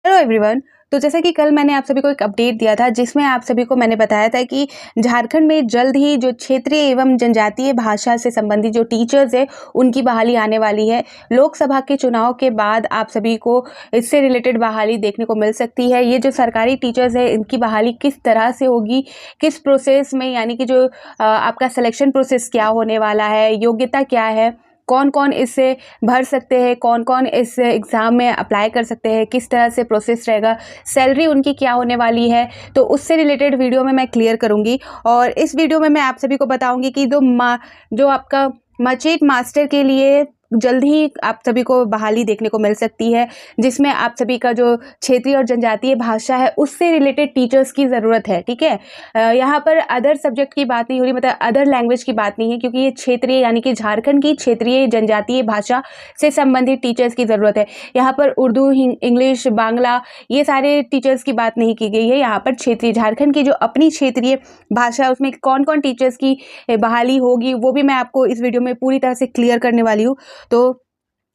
Hello everyone. तो जैसा कि कल मैंने आप सभी को एक अपडेट दिया था जिसमें आप सभी को मैंने बताया था कि झारखंड में जल्द ही जो क्षेत्रीय एवं जनजातीय भाषा से संबंधित जो टीचर्स है उनकी बहाली आने वाली है। लोकसभा के चुनाव के बाद आप सभी को इससे रिलेटेड बहाली देखने को मिल सकती है। ये जो सरकारी टीचर्स है इनकी बहाली किस तरह से होगी, किस प्रोसेस में, यानी कि जो आपका सिलेक्शन प्रोसेस क्या होने वाला है, योग्यता क्या है, कौन कौन इससे भर सकते हैं, कौन कौन इस एग्ज़ाम में अप्लाई कर सकते हैं, किस तरह से प्रोसेस रहेगा, सैलरी उनकी क्या होने वाली है, तो उससे रिलेटेड वीडियो में मैं क्लियर करूँगी। और इस वीडियो में मैं आप सभी को बताऊँगी कि जो आपका मचेट मास्टर के लिए जल्द ही आप सभी को बहाली देखने को मिल सकती है, जिसमें आप सभी का जो क्षेत्रीय और जनजातीय भाषा है उससे रिलेटेड टीचर्स की ज़रूरत है। ठीक है, यहाँ पर अदर सब्जेक्ट की बात नहीं हो रही, मतलब अदर लैंग्वेज की बात नहीं है, क्योंकि ये क्षेत्रीय यानी कि झारखंड की क्षेत्रीय जनजातीय भाषा से संबंधित टीचर्स की ज़रूरत है। यहाँ पर उर्दू, इंग्लिश, बांग्ला ये सारे टीचर्स की बात नहीं की गई है। यहाँ पर क्षेत्रीय झारखंड की जो अपनी क्षेत्रीय भाषा है उसमें कौन कौन टीचर्स की बहाली होगी वो भी मैं आपको इस वीडियो में पूरी तरह से क्लियर करने वाली हूँ। तो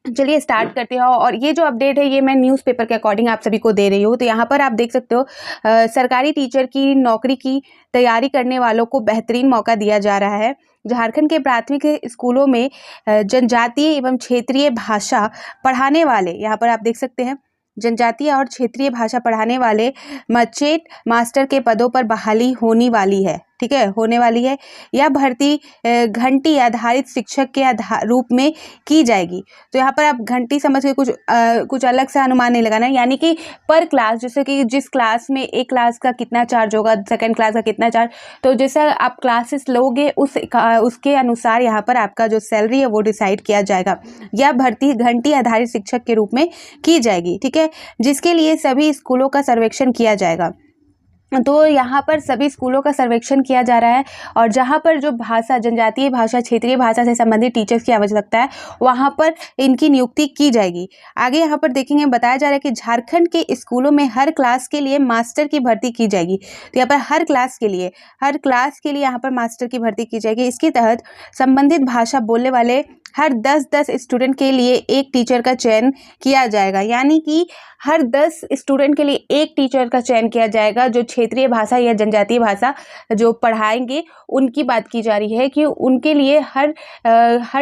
चलिए स्टार्ट करते हैं। और ये जो अपडेट है ये मैं न्यूज़पेपर के अकॉर्डिंग आप सभी को दे रही हूँ। तो यहाँ पर आप देख सकते हो सरकारी टीचर की नौकरी की तैयारी करने वालों को बेहतरीन मौका दिया जा रहा है। झारखंड के प्राथमिक स्कूलों में जनजातीय एवं क्षेत्रीय भाषा पढ़ाने वाले, यहाँ पर आप देख सकते हैं जनजातीय और क्षेत्रीय भाषा पढ़ाने वाले मचेट मास्टर के पदों पर बहाली होने वाली है। ठीक है, होने वाली है। यह भर्ती घंटी आधारित शिक्षक के रूप में की जाएगी। तो यहाँ पर आप घंटी समझ के कुछ अलग से अनुमान नहीं लगाना है, यानी कि पर क्लास, जैसे कि जिस क्लास में एक क्लास का कितना चार्ज होगा, सेकंड क्लास का कितना चार्ज, तो जैसा आप क्लासेस लोगे उसके अनुसार यहाँ पर आपका जो सैलरी है वो डिसाइड किया जाएगा। यह भर्ती घंटी आधारित शिक्षक के रूप में की जाएगी। ठीक है, जिसके लिए सभी स्कूलों का सर्वेक्षण किया जाएगा। तो यहाँ पर सभी स्कूलों का सर्वेक्षण किया जा रहा है और जहाँ पर जो भाषा, जनजातीय भाषा, क्षेत्रीय भाषा से संबंधित टीचर्स की आवश्यकता है वहाँ पर इनकी नियुक्ति की जाएगी। आगे यहाँ पर देखेंगे, बताया जा रहा है कि झारखंड के स्कूलों में हर क्लास के लिए मास्टर की भर्ती की जाएगी। तो यहाँ पर हर क्लास के लिए यहाँ पर मास्टर की भर्ती की जाएगी। इसके तहत संबंधित भाषा बोलने वाले हर 10 स्टूडेंट के लिए एक टीचर का चयन किया जाएगा, यानी कि हर 10 स्टूडेंट के लिए एक टीचर का चयन किया जाएगा जो क्षेत्रीय भाषा या जनजातीय भाषा जो पढ़ाएंगे। उनकी बात की जा रही है कि उनके लिए हर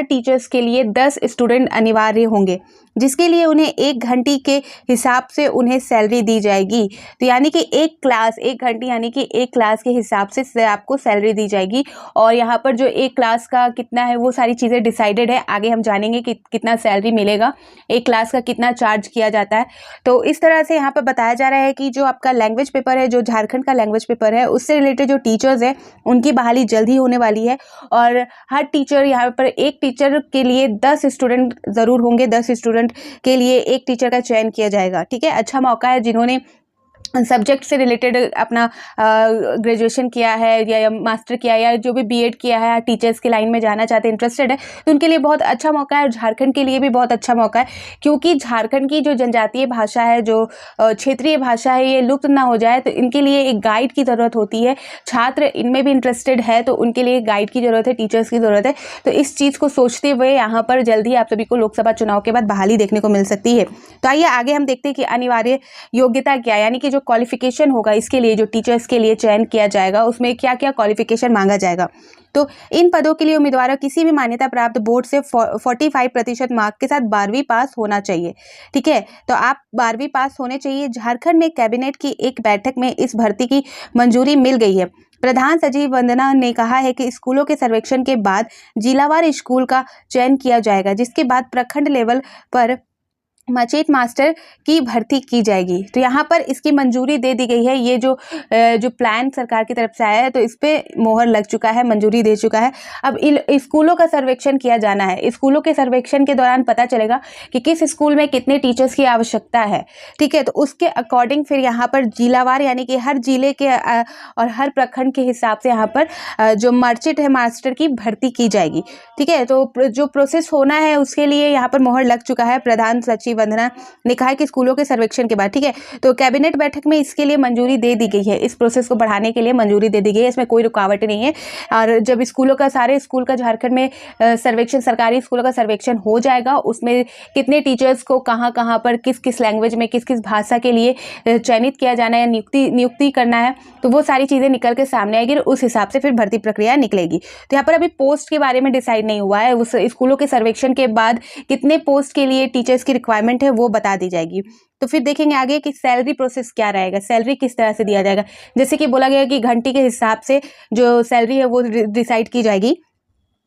टीचर्स के लिए 10 स्टूडेंट अनिवार्य होंगे, जिसके लिए उन्हें 1 घंटी के हिसाब से उन्हें सैलरी दी जाएगी। तो यानी कि एक घंटी यानी कि एक क्लास के हिसाब से आपको सैलरी दी जाएगी। और यहाँ पर जो एक क्लास का कितना है वो सारी चीज़ें डिसाइडेड है, आगे हम जानेंगे कि कितना सैलरी मिलेगा, एक क्लास का कितना चार्ज किया जाता है। तो इस तरह से यहाँ पर बताया जा रहा है कि जो आपका लैंग्वेज पेपर है, जो झारखंड का लैंग्वेज पेपर है, उससे रिलेटेड जो टीचर्स है उनकी बहाली जल्द ही होने वाली है। और हर टीचर, यहाँ पर एक टीचर के लिए 10 स्टूडेंट ज़रूर होंगे, 10 स्टूडेंट के लिए एक टीचर का चयन किया जाएगा। ठीक है, अच्छा मौका है जिन्होंने सब्जेक्ट से रिलेटेड अपना ग्रेजुएशन किया है या मास्टर किया है या जो भी बीएड किया है, टीचर्स की लाइन में जाना चाहते हैं, इंटरेस्टेड है, तो उनके लिए बहुत अच्छा मौका है। और झारखंड के लिए भी बहुत अच्छा मौका है, क्योंकि झारखंड की जो जनजातीय भाषा है, जो क्षेत्रीय भाषा है, ये लुप्त ना हो जाए। तो इनके लिए एक गाइड की ज़रूरत होती है। छात्र इनमें भी इंटरेस्टेड है तो उनके लिए गाइड की ज़रूरत है, टीचर्स की ज़रूरत है। तो इस चीज़ को सोचते हुए यहाँ पर जल्दी आप सभी को लोकसभा चुनाव के बाद बहाली देखने को मिल सकती है। तो आइए आगे हम देखते हैं कि अनिवार्य योग्यता क्या है, यानी कि जो क्वालिफिकेशन होगा इसके लिए, जो टीचर्स के लिए चयन किया जाएगा, उसमें क्या क्या क्वालिफिकेशन मांगा जाएगा। तो इन पदों के लिए उम्मीदवारों किसी भी मान्यता प्राप्त बोर्ड से 45% मार्क के साथ 12वीं पास होना चाहिए। ठीक है, तो आप 12वीं पास होने चाहिए। झारखंड में कैबिनेट की एक बैठक में इस भर्ती की मंजूरी मिल गई है। प्रधान सचिव वंदना ने कहा है कि स्कूलों के सर्वेक्षण के बाद जिलावार स्कूल का चयन किया जाएगा, जिसके बाद प्रखंड लेवल पर मचेट मास्टर की भर्ती की जाएगी। तो यहाँ पर इसकी मंजूरी दे दी गई है। ये जो प्लान सरकार की तरफ से आया है तो इस पे मोहर लग चुका है, मंजूरी दे चुका है। अब स्कूलों का सर्वेक्षण किया जाना है। स्कूलों के सर्वेक्षण के दौरान पता चलेगा कि किस स्कूल में कितने टीचर्स की आवश्यकता है। ठीक है, तो उसके अकॉर्डिंग फिर यहाँ पर जिलावार, यानी कि हर जिले के और हर प्रखंड के हिसाब से यहाँ पर जो मचेट है मास्टर की भर्ती की जाएगी। ठीक है, तो जो प्रोसेस होना है उसके लिए यहाँ पर मोहर लग चुका है। प्रधान सचिव वंदना निकाय के स्कूलों के सर्वेक्षण के बाद, ठीक है। तो कैबिनेट बैठक में इसके लिए मंजूरी दे दी गई है, इस प्रोसेस को बढ़ाने के लिए मंजूरी दे दी गई है, इसमें कोई रुकावट नहीं है। और जब स्कूलों का, सारे स्कूल का झारखंड में सर्वेक्षण, सरकारी स्कूलों का सर्वेक्षण हो जाएगा, उसमें कितने टीचर्स को कहाँ कहाँ पर किस किस लैंग्वेज में किस किस भाषा के लिए चयनित किया जाना है, नियुक्ति करना है, तो वो सारी चीज़ें निकल के सामने आएगी और उस हिसाब से फिर भर्ती प्रक्रिया निकलेगी। तो यहाँ पर अभी पोस्ट के बारे में डिसाइड नहीं हुआ है, उस स्कूलों के सर्वेक्षण के बाद कितने पोस्ट के लिए टीचर्स की रिक्वायरमेंट है वो बता दी जाएगी। तो फिर देखेंगे आगे कि सैलरी प्रोसेस क्या रहेगा, सैलरी किस तरह से दिया जाएगा। जैसे कि बोला गया कि घंटी के हिसाब से जो सैलरी है वो डिसाइड की जाएगी।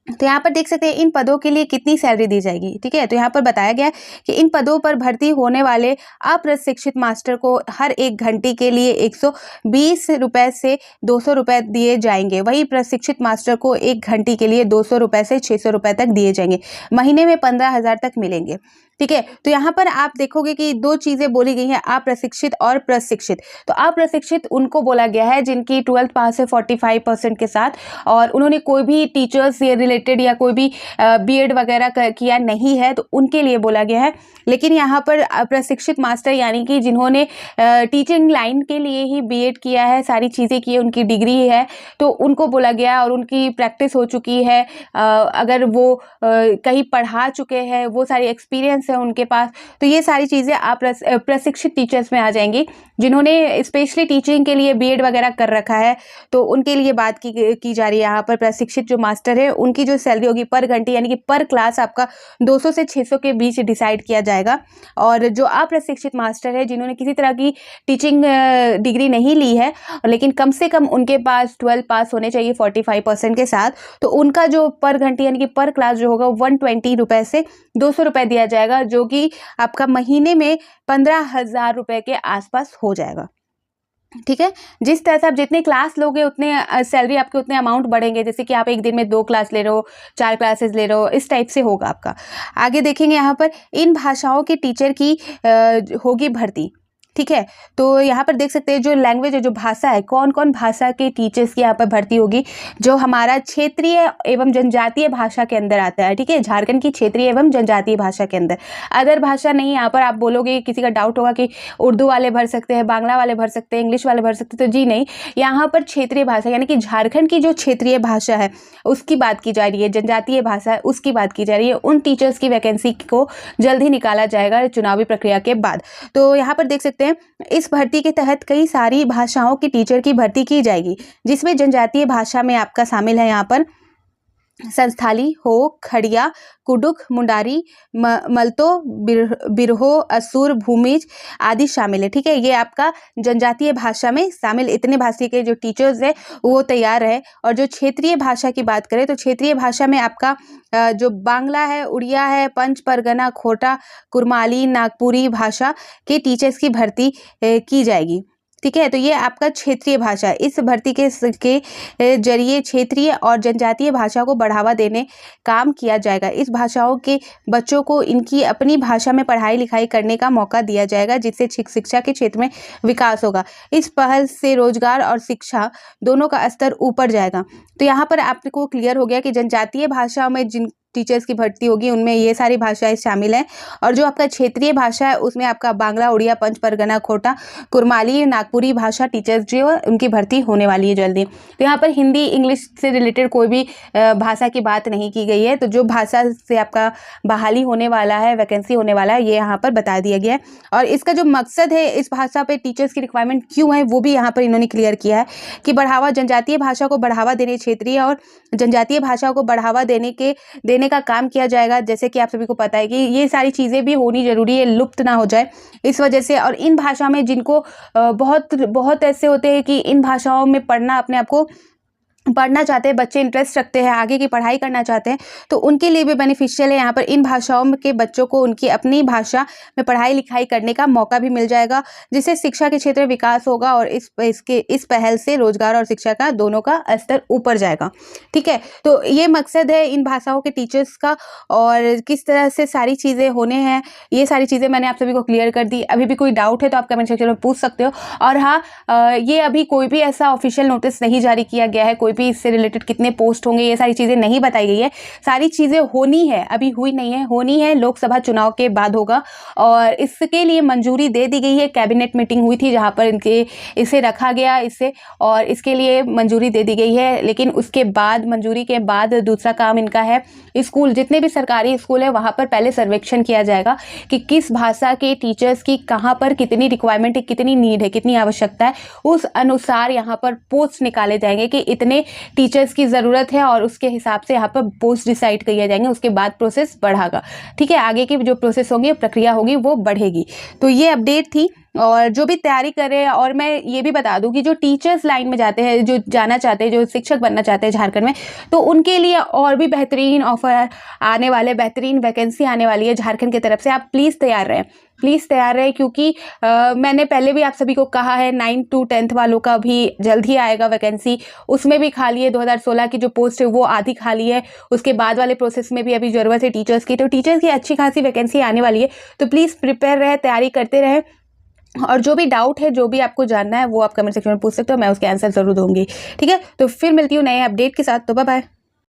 तो यहाँ पर देख सकते हैं इन पदों के लिए कितनी सैलरी दी जाएगी, ठीक है। तो यहाँ पर बताया गया है कि इन पदों पर भर्ती होने वाले अप्रशिक्षित मास्टर को हर 1 घंटे के लिए 120 रुपये से 200 रुपये दिए जाएंगे। वहीं प्रशिक्षित मास्टर को 1 घंटे के लिए 200 रुपये से 600 रुपये तक दिए जाएंगे। महीने में 15,000 तक मिलेंगे, ठीक है। तो यहाँ पर आप देखोगे कि 2 चीज़ें बोली गई हैं, अप्रशिक्षित और प्रशिक्षित। तो अप्रशिक्षित उनको बोला गया है जिनकी 12th पास है 45% के साथ और उन्होंने कोई भी टीचर्स से रिलेटेड या कोई भी बीएड वगैरह किया नहीं है, तो उनके लिए बोला गया है। लेकिन यहाँ पर अप्रशिक्षित मास्टर यानी कि जिन्होंने टीचिंग लाइन के लिए ही बीएड किया है, सारी चीज़ें की है, उनकी डिग्री है, तो उनको बोला गया और उनकी प्रैक्टिस हो चुकी है, अगर वो कहीं पढ़ा चुके हैं, वो सारी एक्सपीरियंस है उनके पास, तो ये सारी चीज़ें आप प्रशिक्षित टीचर्स में आ जाएंगी। जिन्होंने स्पेशली टीचिंग के लिए बीएड वगैरह कर रखा है, तो उनके लिए बात की जा रही है। यहाँ पर प्रशिक्षित जो मास्टर है उनकी जो सैलरी होगी पर घंटे यानी कि पर क्लास आपका 200 से 600 के बीच डिसाइड किया जाएगा। और जो अप्रशिक्षित मास्टर है जिन्होंने किसी तरह की टीचिंग डिग्री नहीं ली है, लेकिन कम से कम उनके पास 12 पास होने चाहिए 45% के साथ, तो उनका जो पर घंटे यानी कि पर क्लास जो होगा 120 रुपये से 200 रुपये दिया जाएगा, जो कि आपका महीने में 15,000 रुपये के आसपास हो जाएगा, ठीक है। जिस तरह से आप जितने क्लास लोगे उतने सैलरी आपके उतने अमाउंट बढ़ेंगे। जैसे कि आप एक दिन में 2 क्लास ले रहे हो, 4 क्लासेस ले रहे हो, इस टाइप से होगा आपका। आगे देखेंगे यहाँ पर इन भाषाओं के टीचर की होगी भर्ती, ठीक है। तो यहाँ पर देख सकते हैं जो लैंग्वेज है, जो भाषा है, कौन कौन भाषा के टीचर्स की यहाँ पर भर्ती होगी, जो हमारा क्षेत्रीय एवं जनजातीय भाषा के अंदर आता है, ठीक है। झारखंड की क्षेत्रीय एवं जनजातीय भाषा के अंदर अदर भाषा नहीं। यहाँ पर आप बोलोगे, किसी का डाउट होगा कि उर्दू वाले भर सकते हैं, बांग्ला वाले भर सकते हैं, इंग्लिश वाले भर सकते हैं, तो जी नहीं, यहाँ पर क्षेत्रीय भाषा यानी कि झारखंड की जो क्षेत्रीय भाषा है उसकी बात की जा रही है, जनजातीय भाषा है उसकी बात की जा रही है। उन टीचर्स की वैकेंसी को जल्द ही निकाला जाएगा चुनावी प्रक्रिया के बाद। तो यहाँ पर देख सकते हैं इस भर्ती के तहत कई सारी भाषाओं के टीचर की भर्ती की जाएगी, जिसमें जनजातीय भाषा में आपका शामिल है यहाँ पर संस्थाली, हो, खड़िया, कुडुख, मुंडारी, मलतो, बिरहो, असुर, भूमिज आदि शामिल है, ठीक है। ये आपका जनजातीय भाषा में शामिल इतने भाषा के जो टीचर्स हैं वो तैयार है। और जो क्षेत्रीय भाषा की बात करें तो क्षेत्रीय भाषा में आपका जो बांग्ला है, उड़िया है, पंच परगना, खोटा, कुरमाली, नागपुरी भाषा के टीचर्स की भर्ती की जाएगी, ठीक है। तो ये आपका क्षेत्रीय भाषा, इस भर्ती के जरिए क्षेत्रीय और जनजातीय भाषा को बढ़ावा देने काम किया जाएगा। इस भाषाओं के बच्चों को इनकी अपनी भाषा में पढ़ाई लिखाई करने का मौका दिया जाएगा, जिससे शिक्षा के क्षेत्र में विकास होगा। इस पहल से रोजगार और शिक्षा दोनों का स्तर ऊपर जाएगा। तो यहाँ पर आपको क्लियर हो गया कि जनजातीय भाषा में जिन टीचर्स की भर्ती होगी उनमें ये सारी भाषाएं शामिल हैं। और जो आपका क्षेत्रीय भाषा है उसमें आपका बांग्ला, उड़िया, पंच परगना, खोटा, कुरमाली, नागपुरी भाषा टीचर्स जो है उनकी भर्ती होने वाली है जल्दी। तो यहाँ पर हिंदी, इंग्लिश से रिलेटेड कोई भी भाषा की बात नहीं की गई है। तो जो भाषा से आपका बहाली होने वाला है, वैकेंसी होने वाला है, ये यहाँ पर बता दिया गया है। और इसका जो मकसद है, इस भाषा पे टीचर्स की रिक्वायरमेंट क्यों है, वो भी यहाँ पर इन्होंने क्लियर किया है कि बढ़ावा, जनजातीय भाषा को बढ़ावा देने, क्षेत्रीय और जनजातीय भाषा को बढ़ावा देने का काम किया जाएगा। जैसे कि आप सभी को पता है कि ये सारी चीज़ें भी होनी जरूरी है, लुप्त ना हो जाए इस वजह से। और इन भाषा में जिनको बहुत ऐसे होते हैं कि इन भाषाओं में पढ़ना, अपने आप को पढ़ना चाहते हैं, बच्चे इंटरेस्ट रखते हैं, आगे की पढ़ाई करना चाहते हैं, तो उनके लिए भी बेनिफिशियल है। यहाँ पर इन भाषाओं के बच्चों को उनकी अपनी भाषा में पढ़ाई लिखाई करने का मौका भी मिल जाएगा, जिससे शिक्षा के क्षेत्र में विकास होगा और इस पहल से रोजगार और शिक्षा का दोनों का स्तर ऊपर जाएगा, ठीक है। तो ये मकसद है इन भाषाओं के टीचर्स का। और किस तरह से सारी चीज़ें होने हैं, ये सारी चीज़ें मैंने आप सभी को क्लियर कर दी। अभी भी कोई डाउट है तो आप कमेंट सेक्शन में पूछ सकते हो। और हाँ, ये अभी कोई भी ऐसा ऑफिशियल नोटिस नहीं जारी किया गया है, कोई भी इससे रिलेटेड कितने पोस्ट होंगे, ये सारी चीज़ें नहीं बताई गई है। सारी चीज़ें होनी है, अभी हुई नहीं है, होनी है, लोकसभा चुनाव के बाद होगा। और इसके लिए मंजूरी दे दी गई है, कैबिनेट मीटिंग हुई थी जहाँ पर इसे रखा गया और इसके लिए मंजूरी दे दी गई है। लेकिन उसके बाद, मंजूरी के बाद दूसरा काम इनका है, स्कूल, जितने भी सरकारी स्कूल है वहाँ पर पहले सर्वेक्षण किया जाएगा कि किस भाषा के टीचर्स की कहाँ पर कितनी रिक्वायरमेंट है, कितनी नीड है, कितनी आवश्यकता है। उस अनुसार यहाँ पर पोस्ट निकाले जाएंगे कि इतने टीचर्स की ज़रूरत है और उसके हिसाब से यहाँ पर पोस्ट डिसाइड किए जाएंगे। उसके बाद प्रोसेस बढ़ेगा। ठीक है, आगे की जो प्रोसेस होगी, प्रक्रिया होगी, वो बढ़ेगी। तो ये अपडेट थी। और जो भी तैयारी कर रहे हैं, और मैं ये भी बता दूं कि जो टीचर्स लाइन में जाते हैं, जो जाना चाहते हैं, जो शिक्षक बनना चाहते हैं झारखंड में, तो उनके लिए और भी बेहतरीन ऑफर आने वाले, बेहतरीन वैकेंसी आने वाली है झारखंड की तरफ से। आप प्लीज़ तैयार रहें, प्लीज़ तैयार रहें, क्योंकि मैंने पहले भी आप सभी को कहा है 9 to 10th वालों का भी जल्द ही आएगा वैकेंसी। उसमें भी खाली है, 2016 की जो पोस्ट है वो आधी खाली है। उसके बाद वाले प्रोसेस में भी अभी ज़रूरत है टीचर्स की, तो टीचर्स की अच्छी खासी वैकेंसी आने वाली है। तो प्लीज़ प्रिपेयर रहे, तैयारी करते रहें। और जो भी डाउट है, जो भी आपको जानना है, वो आप कमेंट सेक्शन में पूछ सकते हो, मैं उसके आंसर ज़रूर दूंगी। ठीक है, तो फिर मिलती हूँ नए अपडेट के साथ। तो बाय बाय।